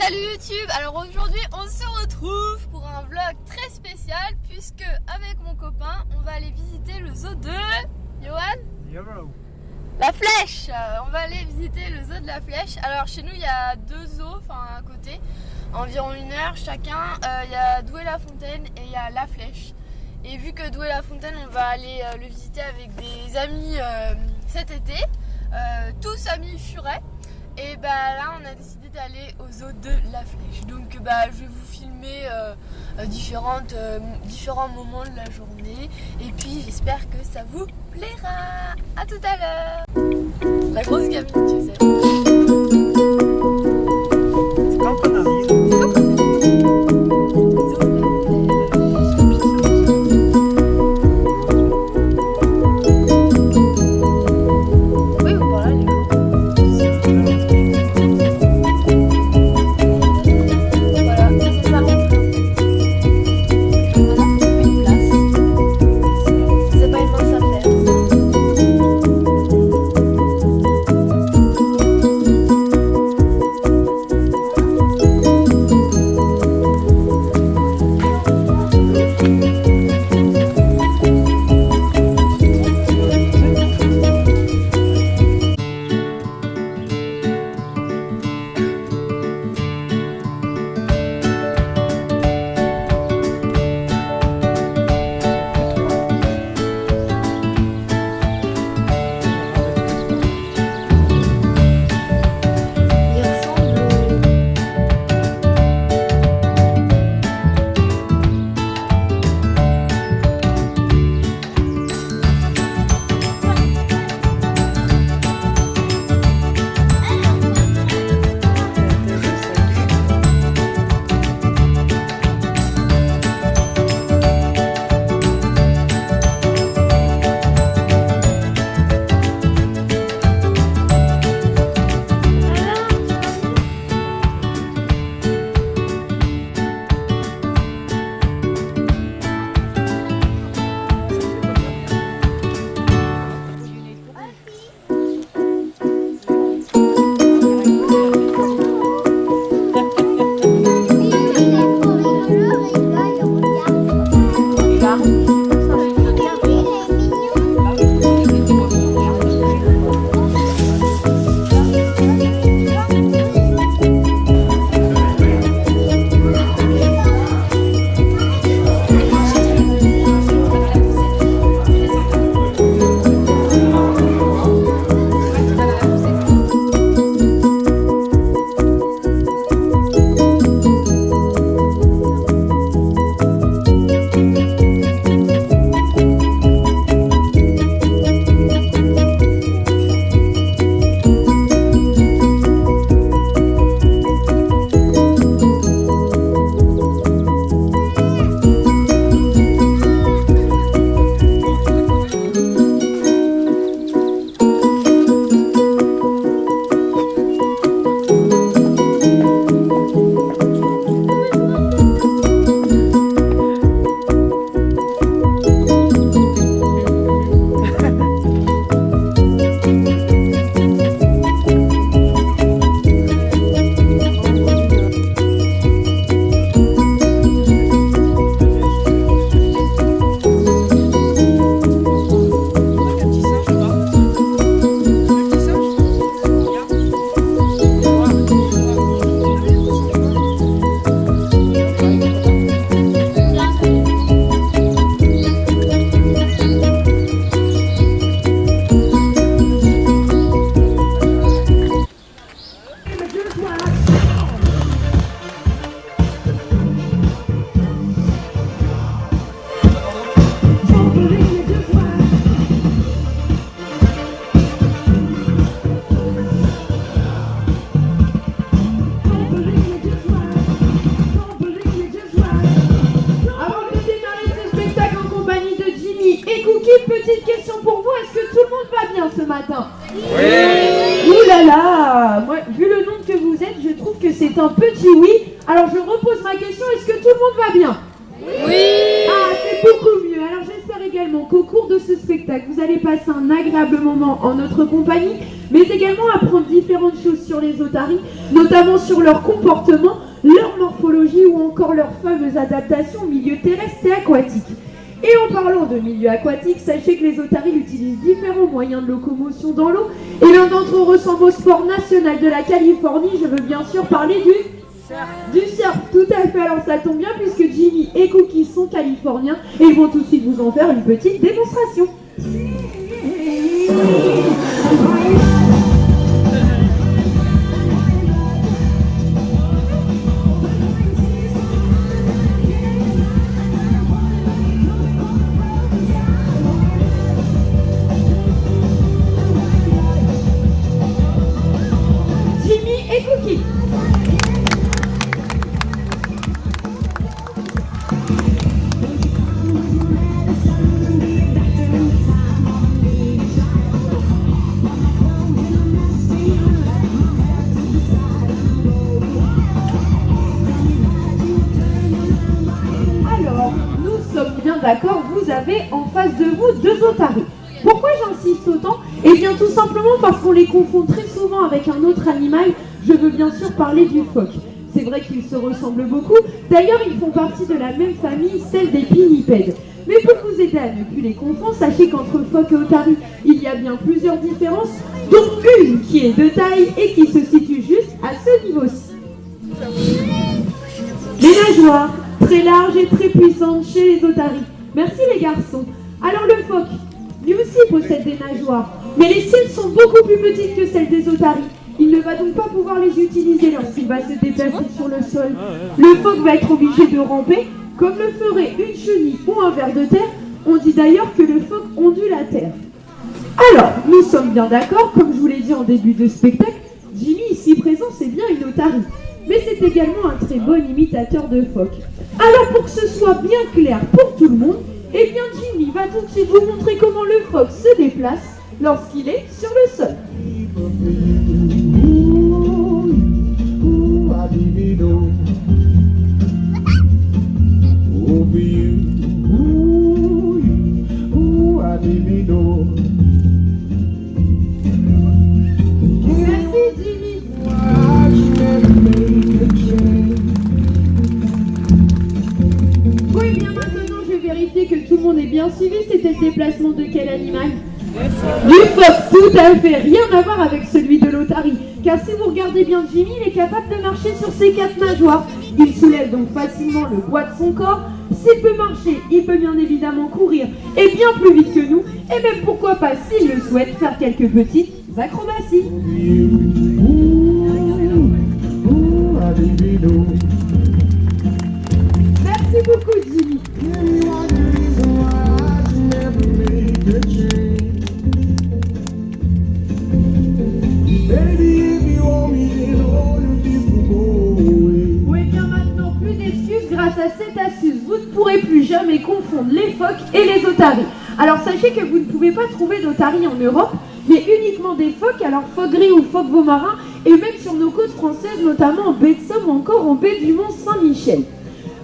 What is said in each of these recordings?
Salut YouTube. Alors aujourd'hui on se retrouve pour un vlog très spécial puisque avec mon copain on va aller visiter le zoo de Johan La Flèche. On va aller visiter le zoo de La Flèche. Alors chez nous il y a deux zoos, à côté, environ 1 heure chacun. Il y a Douai-la-Fontaine et il y a La Flèche. Et vu que Douai-la-Fontaine on va aller le visiter avec des amis cet été, tous amis furets. Et là on a décidé d'aller au zoo de La Flèche. Donc je vais vous filmer différents moments de la journée. Et puis j'espère que ça vous plaira. A tout à l'heure. La grosse gamine, tu sais. C'est quand on arrive. Petite question pour vous, est-ce que tout le monde va bien ce matin? Oui. Ouh là là, moi, vu le nombre que vous êtes, je trouve que c'est un petit oui. Alors je repose ma question, est-ce que tout le monde va bien? Oui. Ah, c'est beaucoup mieux. Alors j'espère également qu'au cours de ce spectacle, spectacle. Vous allez passer un agréable moment en notre compagnie, mais également apprendre différentes choses sur les otaries, notamment sur leur comportement, leur morphologie ou encore leurs fameuses adaptations au milieu terrestre et aquatique. Et en parlant de milieu aquatique, sachez que les otaries utilisent différents moyens de locomotion dans l'eau, et l'un d'entre eux ressemble au sport national de la Californie. Je veux bien sûr parler du surf, tout à fait. Alors ça tombe bien puisque Jimmy et Cookie sont californiens et ils vont tout de suite vous en faire une petite démonstration. Jimmy et Cookie. D'accord, vous avez en face de vous deux otaries. Pourquoi j'insiste autant? Eh bien tout simplement parce qu'on les confond très souvent avec un autre animal. Je veux bien sûr parler du phoque. C'est vrai qu'ils se ressemblent beaucoup. D'ailleurs, ils font partie de la même famille, celle des pinnipèdes. Mais pour vous aider à ne plus les confondre, sachez qu'entre phoque et otarie, il y a bien plusieurs différences, dont une qui est de taille et qui se situe juste à ce niveau-ci. Les nageoires, très larges et très puissantes chez les otaries. Merci les garçons. Alors le phoque, lui aussi possède des nageoires, mais les siennes sont beaucoup plus petites que celles des otaries. Il ne va donc pas pouvoir les utiliser lorsqu'il va se déplacer sur le sol. Le phoque va être obligé de ramper, comme le ferait une chenille ou un ver de terre. On dit d'ailleurs que le phoque ondule la terre. Alors, nous sommes bien d'accord, comme je vous l'ai dit en début de spectacle, Jimmy ici présent c'est bien une otarie. Mais c'est également un très bon imitateur de phoque. Alors pour que ce soit bien clair pour tout le monde, eh bien Jimmy va tout de suite vous montrer comment le phoque se déplace lorsqu'il est sur le sol. Merci Jimmy. Oui, bien maintenant je vais vérifier que tout le monde est bien suivi. C'était le déplacement de quel animal? Du phoque, tout à fait, rien à voir avec celui de l'otarie. Car si vous regardez bien Jimmy, il est capable de marcher sur ses quatre nageoires. Il soulève donc facilement le poids de son corps. S'il peut marcher, il peut bien évidemment courir, et bien plus vite que nous. Et même pourquoi pas, s'il le souhaite, faire quelques petites acrobaties. Merci beaucoup Jimmy. Oui, bien maintenant, plus d'excuses. Grâce à cette astuce, vous ne pourrez plus jamais confondre les phoques et les otaries. Alors sachez que vous ne pouvez pas trouver d'otaries en Europe, mais uniquement des phoques, alors phoque gris ou phoque veau marin, et même sur nos côtes françaises, notamment en baie de Somme ou encore en baie du Mont-Saint-Michel.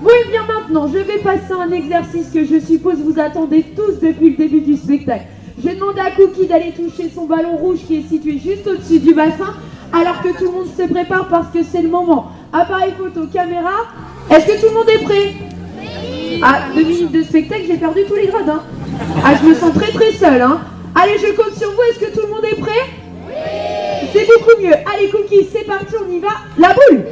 Bon et bien maintenant, je vais passer à un exercice que je suppose vous attendez tous depuis le début du spectacle. Je demande à Cookie d'aller toucher son ballon rouge qui est situé juste au-dessus du bassin, alors que tout le monde se prépare parce que c'est le moment. Appareil photo, caméra, est-ce que tout le monde est prêt? Oui. Ah, 2 minutes de spectacle, j'ai perdu tous les gradins. Ah, je me sens très très seule, hein. Allez, je compte sur vous, est-ce que tout le monde est prêt? Oui. C'est beaucoup mieux. Allez Cookie, c'est parti, on y va. La boule.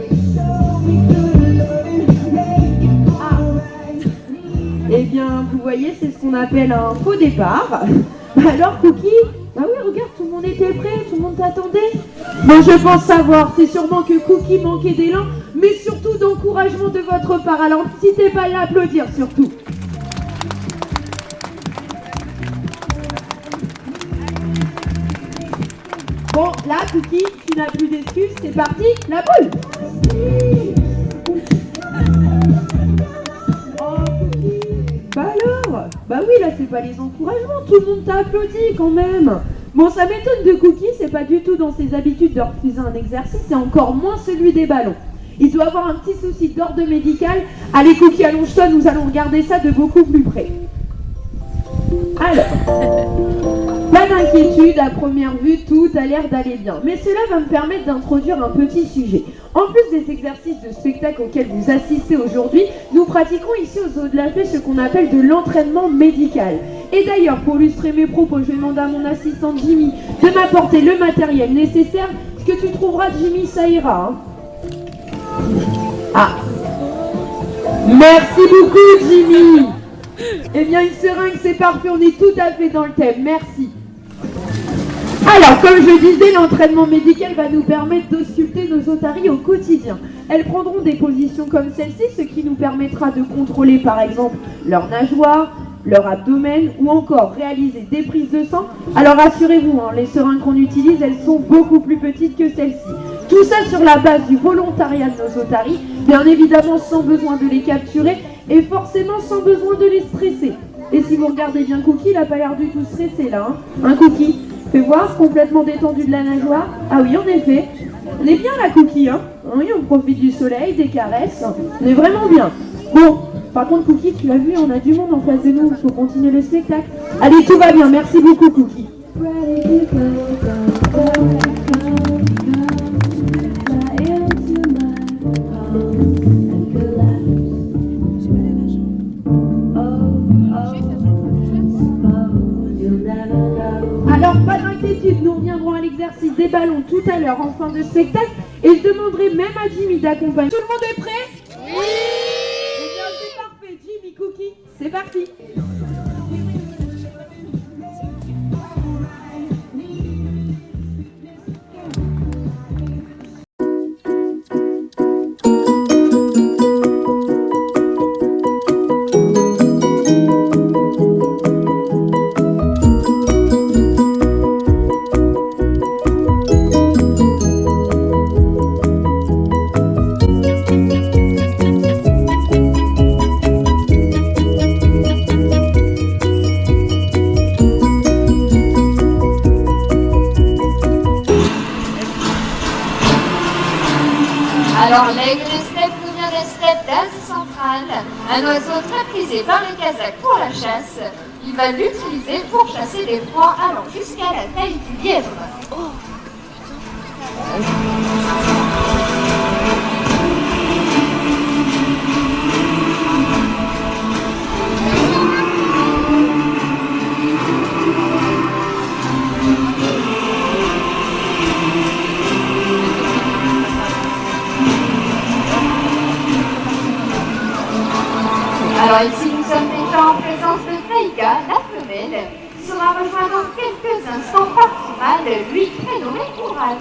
Eh bien, vous voyez, c'est ce qu'on appelle un faux départ. Alors, Cookie, bah oui, regarde, tout le monde était prêt, tout le monde t'attendait. Bon, je pense savoir, c'est sûrement que Cookie manquait d'élan, mais surtout d'encouragement de votre part. Alors, n'hésitez pas à l'applaudir, surtout. Bon, là, Cookie, tu n'as plus d'excuses, c'est parti, la boule. Bah alors? Bah oui, là c'est pas les encouragements, tout le monde t'a applaudi quand même. Bon, ça m'étonne de Cookie, c'est pas du tout dans ses habitudes de refuser un exercice, et encore moins celui des ballons. Il doit avoir un petit souci d'ordre médical. Allez Cookie, allonge-toi, nous allons regarder ça de beaucoup plus près. Alors, pas d'inquiétude, à première vue, tout a l'air d'aller bien. Mais cela va me permettre d'introduire un petit sujet. En plus des exercices de spectacle auxquels vous assistez aujourd'hui, nous pratiquons ici au Zoo de la Flèche ce qu'on appelle de l'entraînement médical. Et d'ailleurs, pour illustrer mes propos, je vais demander à mon assistante Jimmy de m'apporter le matériel nécessaire. Ce que tu trouveras, Jimmy, ça ira. Ah, merci beaucoup, Jimmy. Eh bien, une seringue, c'est parfait, on est tout à fait dans le thème, merci. Alors, comme je disais, l'entraînement médical va nous permettre d'ausculter nos otaries au quotidien. Elles prendront des positions comme celle-ci, ce qui nous permettra de contrôler par exemple leur nageoire, leur abdomen ou encore réaliser des prises de sang. Alors rassurez-vous, les seringues qu'on utilise, elles sont beaucoup plus petites que celles-ci. Tout ça sur la base du volontariat de nos otaries, bien évidemment sans besoin de les capturer et forcément sans besoin de les stresser. Et si vous regardez bien Cookie, il n'a pas l'air du tout stressé là. Un Cookie, fais voir, complètement détendu de la nageoire. Ah oui, en effet. On est bien la Cookie, Oui, on profite du soleil, des caresses. On est vraiment bien. Bon, par contre Cookie, tu l'as vu, on a du monde en face de nous. Il faut continuer le spectacle. Allez, tout va bien. Merci beaucoup Cookie. Alors, pas d'inquiétude, nous reviendrons à l'exercice des ballons tout à l'heure en fin de spectacle et je demanderai même à Jimmy d'accompagner. Tout le monde est prêt? Oui. Eh bien, c'est parfait. Jimmy, Cookie, c'est parti. Alors, l'aigle de steppe nous vient des steppes d'Asie centrale, un oiseau très prisé par les Kazakhs pour la chasse. Il va l'utiliser pour chasser des proies allant jusqu'à la taille du lièvre. Alors ici, nous sommes déjà en présence de Taïga, la femelle, qui sera rejointe dans quelques instants par son mâle, lui prénommé Ouran.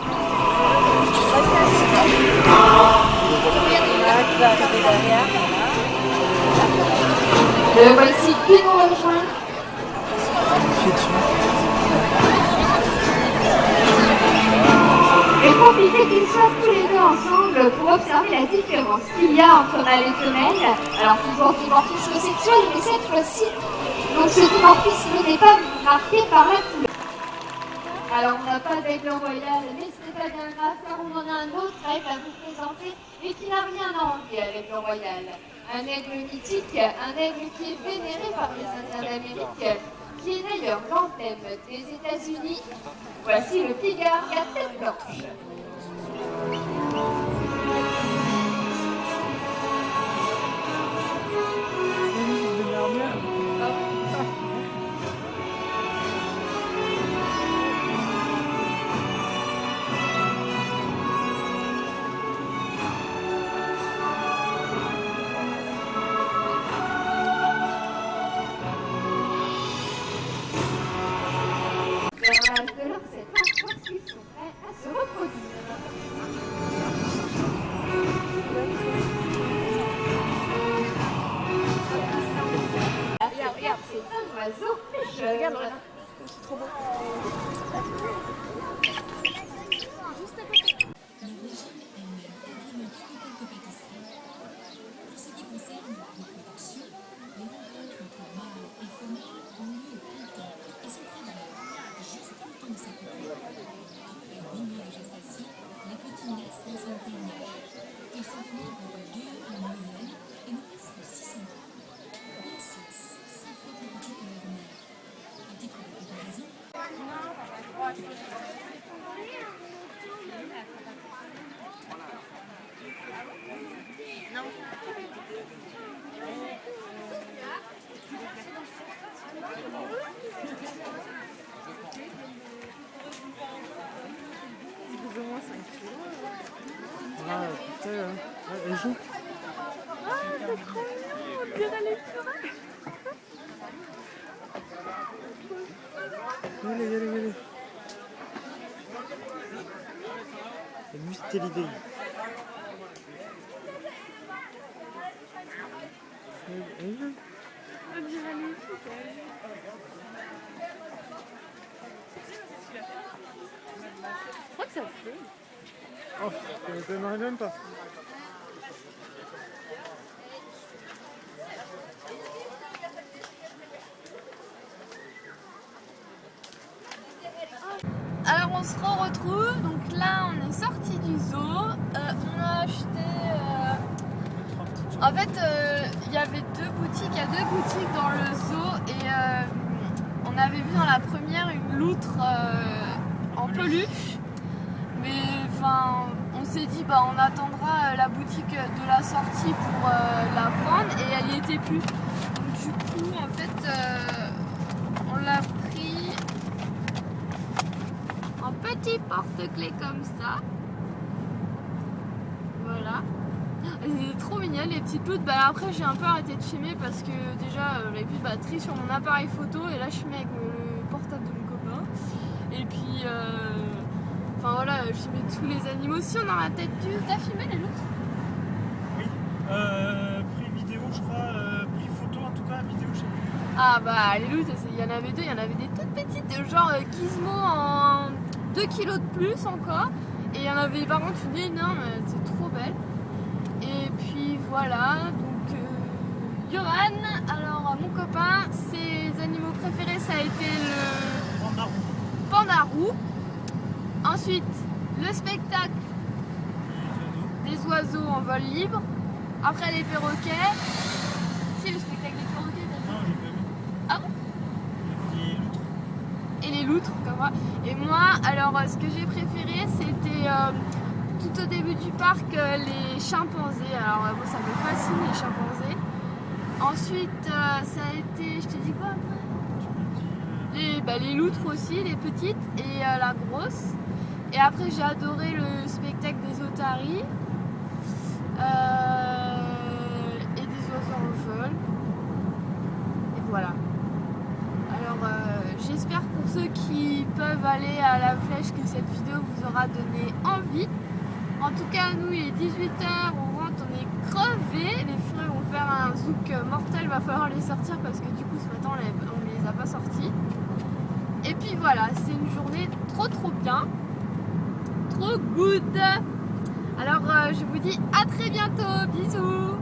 Le voici qui nous rejoint. Et profitez qu'ils soient tous les deux ensemble pour observer la différence qu'il y a entre mâle et femelle. Alors toujours dimorphisme sexuel, mais cette fois-ci, donc ce dimorphisme n'est pas marqué par la couleur. Alors on n'a pas d'aigle royal, mais ce n'est pas bien grave car on en a un autre aigle à vous présenter et qui n'a rien à envier à l'aigle royal. Un aigle mythique, un aigle qui est vénéré par les Indiens d'Amérique, qui est d'ailleurs l'emblème des États-Unis. Voici le pigard à tête blanche. De leur cette parce qu'ils sont prêts à se reproduire. Regarde, c'est un oiseau pêcheur. Regarde, c'est trop beau. Juste à côté. Le régime est même agrémenté de quelques pâtisseries. Pour ce qui concerne la reproduction, les rencontres entre mâles et femelles ont lieu au printemps et sont très brèves, juste le temps de s'accoupler. Après 8 mois de gestation, les petits naissent dans une tanière. Ils sont au nombre de 2 en moyenne et ne pèsent que 600 grammes. Ils sont 5 fois plus petits que leur mère. Elle joue. Ah, c'est trop mignon, on dirait les purées. Allez. C'est Mustélidée. Elle joue. On dirait les filles. Je crois que ça se fait. Oh, ça m'étonnerait même pas. Alors on se retrouve, donc là on est sorti du zoo, on a acheté, en fait il y avait deux boutiques, il y a deux boutiques dans le zoo et on avait vu dans la première une loutre en peluche, mais enfin on s'est dit bah on attendra la boutique de la sortie pour la prendre et elle y était plus, donc du coup en fait on l'a pris un petit porte-clés comme ça. Voilà. C'est trop mignon les petites loutres. Bah après j'ai un peu arrêté de filmer parce que déjà j'avais plus de batterie sur mon appareil photo et là je filmais avec le portable de mon copain. Et puis enfin voilà, je filmais tous les animaux. Si on aurait peut-être dû. T'as filmé les loutres? Oui. Pris vidéo je crois, pris photo en tout cas, vidéo je sais plus. Ah bah les loutres, il y en avait deux, il y en avait des toutes petites, genre gizmo en 2 kilos de plus encore. Et il y en avait par contre une énorme, c'est trop belle. Et puis voilà, donc Yohan, alors mon copain, ses animaux préférés ça a été le panda roux. Ensuite, le spectacle des oiseaux en vol libre. Après les perroquets. Si, le spectacle des perroquets, t'as vu? Non, j'ai pas vu. Ah bon? Et l'autre. Et les loutres, comme moi. Et moi, alors ce que j'ai préféré, c'était tout au début du parc les chimpanzés. Alors bon, ça me fascine les chimpanzés. Ensuite, ça a été, je te dis quoi après? Les loutres aussi, les petites et la grosse. Et après, j'ai adoré le spectacle des otaries et des oiseaux en vol. Et voilà. Alors j'espère pour ceux qui peuvent aller à la flèche que cette vidéo vous aura donné envie. En tout cas nous il est 18h, on rentre, on est crevés, les furets vont faire un zouk mortel, va falloir les sortir parce que du coup ce matin on les a pas sortis. Et puis voilà, c'est une journée trop bien, trop good. Alors je vous dis à très bientôt, bisous.